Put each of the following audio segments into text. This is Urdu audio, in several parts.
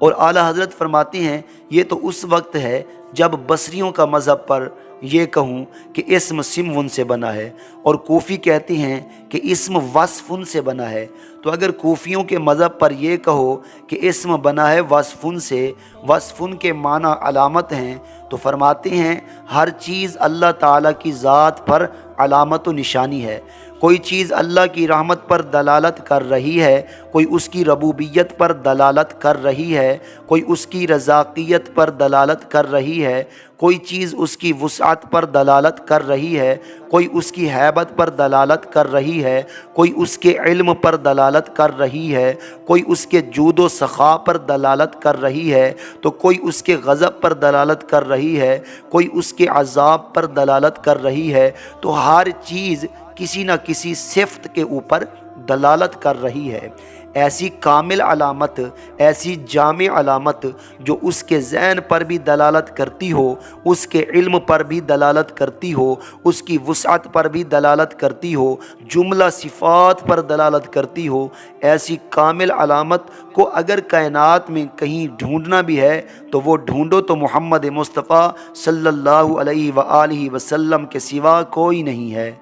اور اعلیٰ حضرت فرماتے ہیں یہ تو اس وقت ہے جب بصریوں کا مذہب پر یہ کہوں کہ اسم سمون سے بنا ہے، اور کوفی کہتے ہیں کہ اسم وصفن سے بنا ہے۔ تو اگر کوفیوں کے مذہب پر یہ کہو کہ اسم بنا ہے وصفن سے، وصفن کے معنی علامت ہیں، تو فرماتے ہیں ہر چیز اللہ تعالیٰ کی ذات پر علامت و نشانی ہے۔ کوئی چیز اللہ کی رحمت پر دلالت کر رہی ہے، کوئی اس کی ربوبیت پر دلالت کر رہی ہے، کوئی اس کی رزاقیت پر دلالت کر رہی ہے، کوئی چیز اس کی وسعت پر دلالت کر رہی ہے، کوئی اس کی ہیبت پر دلالت کر رہی ہے، کوئی اس کے علم پر دلالت کر رہی ہے، کوئی اس کے جود و سخا پر دلالت کر رہی ہے، تو کوئی اس کے غضب پر دلالت کر رہی ہے، کوئی اس کے عذاب پر دلالت کر رہی ہے۔ تو ہر چیز کسی نہ کسی صفت کے اوپر دلالت کر رہی ہے۔ ایسی کامل علامت، ایسی جامع علامت جو اس کے ذہن پر بھی دلالت کرتی ہو، اس کے علم پر بھی دلالت کرتی ہو، اس کی وسعت پر بھی دلالت کرتی ہو، جملہ صفات پر دلالت کرتی ہو، ایسی کامل علامت کو اگر کائنات میں کہیں ڈھونڈنا بھی ہے تو وہ ڈھونڈو تو محمد مصطفیٰ صلی اللہ علیہ وآلہ وسلم کے سوا کوئی نہیں ہے۔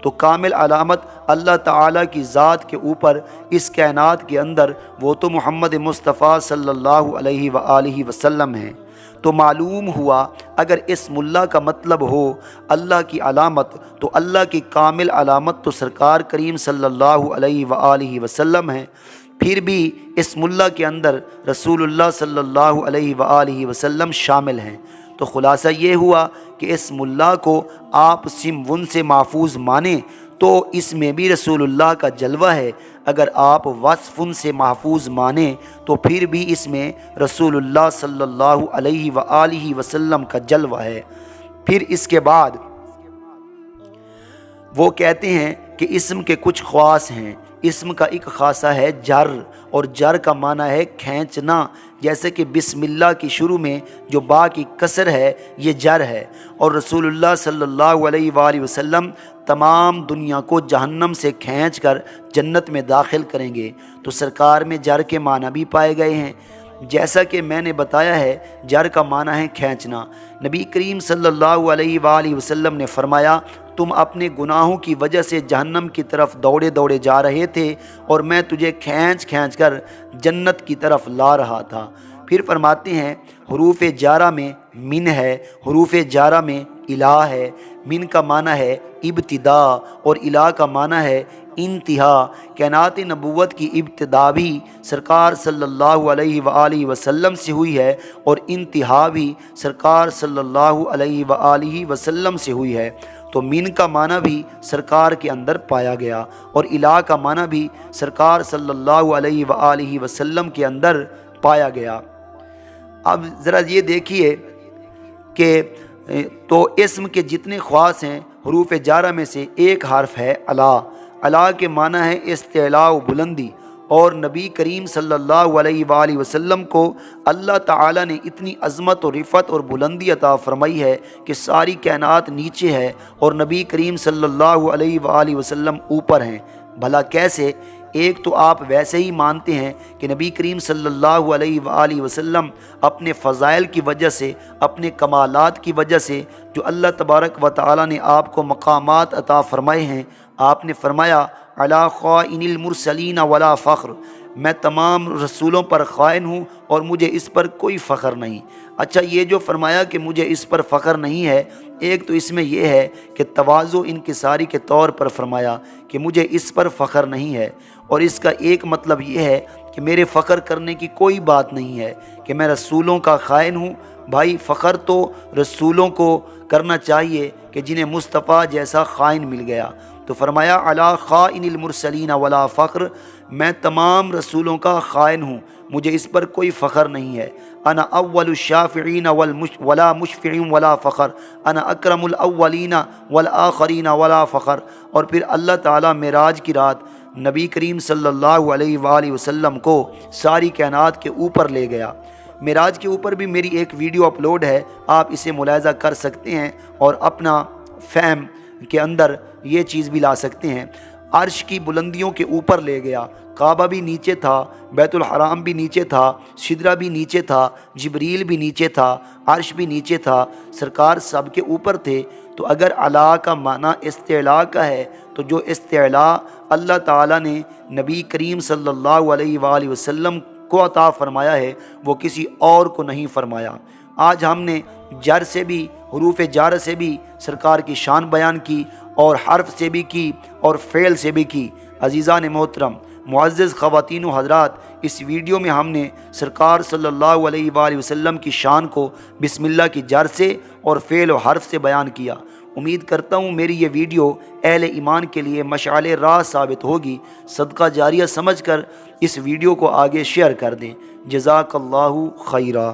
تو کامل علامت اللہ تعالیٰ کی ذات کے اوپر اس کائنات کے اندر وہ تو محمد مصطفیٰ صلی اللہ علیہ وآلہ وسلم ہیں۔ تو معلوم ہوا اگر اسم اللہ کا مطلب ہو اللہ کی علامت، تو اللہ کی کامل علامت تو سرکار کریم صلی اللہ علیہ وآلہ وسلم ہیں۔ پھر بھی اسم اللہ کے اندر رسول اللہ صلی اللہ علیہ وآلہ وسلم شامل ہیں۔ تو خلاصہ یہ ہوا کہ اسم اللہ کو آپ سمون سے محفوظ مانیں تو اس میں بھی رسول اللہ کا جلوہ ہے، اگر آپ وصفن سے محفوظ مانیں تو پھر بھی اس میں رسول اللہ صلی اللہ علیہ وآلہ وسلم کا جلوہ ہے۔ پھر اس کے بعد وہ کہتے ہیں کہ اسم کے کچھ خواص ہیں۔ اسم کا ایک خاصہ ہے جر، اور جر کا معنی ہے کھینچنا، جیسے کہ بسم اللہ کی شروع میں جو با کی کسر ہے یہ جر ہے، اور رسول اللہ صلی اللہ علیہ وآلہ وسلم تمام دنیا کو جہنم سے کھینچ کر جنت میں داخل کریں گے، تو سرکار میں جر کے معنی بھی پائے گئے ہیں۔ جیسا کہ میں نے بتایا ہے جر کا معنی ہے کھینچنا۔ نبی کریم صلی اللہ علیہ وآلہ وسلم نے فرمایا تم اپنے گناہوں کی وجہ سے جہنم کی طرف دوڑے دوڑے جا رہے تھے اور میں تجھے کھینچ کھینچ کر جنت کی طرف لا رہا تھا۔ پھر فرماتے ہیں حروف جارہ میں من ہے، حروف جارہ میں الہ ہے۔ من کا معنی ہے ابتدا اور الہ کا معنی ہے انتہا۔ کائنات نبوت کی ابتدا بھی سرکار صلی اللہ علیہ وآلہ وسلم سے ہوئی ہے اور انتہا بھی سرکار صلی اللہ علیہ وآلہ وسلم سے ہوئی ہے۔ تو من کا معنی بھی سرکار کے اندر پایا گیا اور الہ کا معنی بھی سرکار صلی اللہ علیہ وآلہ وسلم کے اندر پایا گیا۔ اب ذرا یہ دیکھیے کہ تو اسم کے جتنے خواص ہیں حروف جارہ میں سے ایک حرف ہے الا۔ الا کے معنی ہے استعلاء و بلندی، اور نبی کریم صلی اللہ علیہ وآلہ وسلم کو اللہ تعالیٰ نے اتنی عظمت و رفعت اور بلندی عطا فرمائی ہے کہ ساری کائنات نیچے ہے اور نبی کریم صلی اللہ علیہ وآلہ وسلم اوپر ہیں۔ بھلا کیسے؟ ایک تو آپ ویسے ہی مانتے ہیں کہ نبی کریم صلی اللہ علیہ وآلہ وسلم اپنے فضائل کی وجہ سے، اپنے کمالات کی وجہ سے جو اللہ تبارک و تعالیٰ نے آپ کو مقامات عطا فرمائے ہیں، آپ نے فرمایا علی خائن المرسلین ولا فخر، میں تمام رسولوں پر خائن ہوں اور مجھے اس پر کوئی فخر نہیں۔ اچھا، یہ جو فرمایا کہ مجھے اس پر فخر نہیں ہے، ایک تو اس میں یہ ہے کہ تواضع انکساری کے طور پر فرمایا کہ مجھے اس پر فخر نہیں ہے، اور اس کا ایک مطلب یہ ہے کہ میرے فخر کرنے کی کوئی بات نہیں ہے کہ میں رسولوں کا خائن ہوں۔ بھائی فخر تو رسولوں کو کرنا چاہیے کہ جنہیں مصطفیٰ جیسا خائن مل گیا۔ تو فرمایا علی خائن المرسلین ولا فخر، میں تمام رسولوں کا خائن ہوں، مجھے اس پر کوئی فخر نہیں ہے۔ انا اول الشافعین ولا مشفع ولا فخر، انا اکرم الاولین والآخرین ولا فخر۔ اور پھر اللہ تعالیٰ معراج کی رات نبی کریم صلی اللہ علیہ وآلہ وسلم کو ساری کائنات کے اوپر لے گیا۔ معراج کے اوپر بھی میری ایک ویڈیو اپلوڈ ہے، آپ اسے ملاحظہ کر سکتے ہیں اور اپنا فہم کے اندر یہ چیز بھی لا سکتے ہیں۔ عرش کی بلندیوں کے اوپر لے گیا کعبہ بھی نیچے تھا، بیت الحرام بھی نیچے تھا، سدرہ بھی نیچے تھا، جبریل بھی نیچے تھا، عرش بھی نیچے تھا، سرکار سب کے اوپر تھے۔ تو اگر علا کا معنی استعلاء کا ہے تو جو استعلاء اللہ تعالیٰ نے نبی کریم صلی اللہ علیہ وآلہ وسلم کو عطا فرمایا ہے وہ کسی اور کو نہیں فرمایا۔ آج ہم نے جر سے بھی، حروف جر سے بھی سرکار کی شان بیان کی، اور حرف سے بھی کی، اور فعل سے بھی کی۔ عزیزان محترم، معزز خواتین و حضرات، اس ویڈیو میں ہم نے سرکار صلی اللہ علیہ وآلہ وسلم کی شان کو بسم اللہ کی جر سے اور فعل و حرف سے بیان کیا۔ امید کرتا ہوں میری یہ ویڈیو اہل ایمان کے لیے مشعل راہ ثابت ہوگی۔ صدقہ جاریہ سمجھ کر اس ویڈیو کو آگے شیئر کر دیں۔ جزاک اللہ خیرہ۔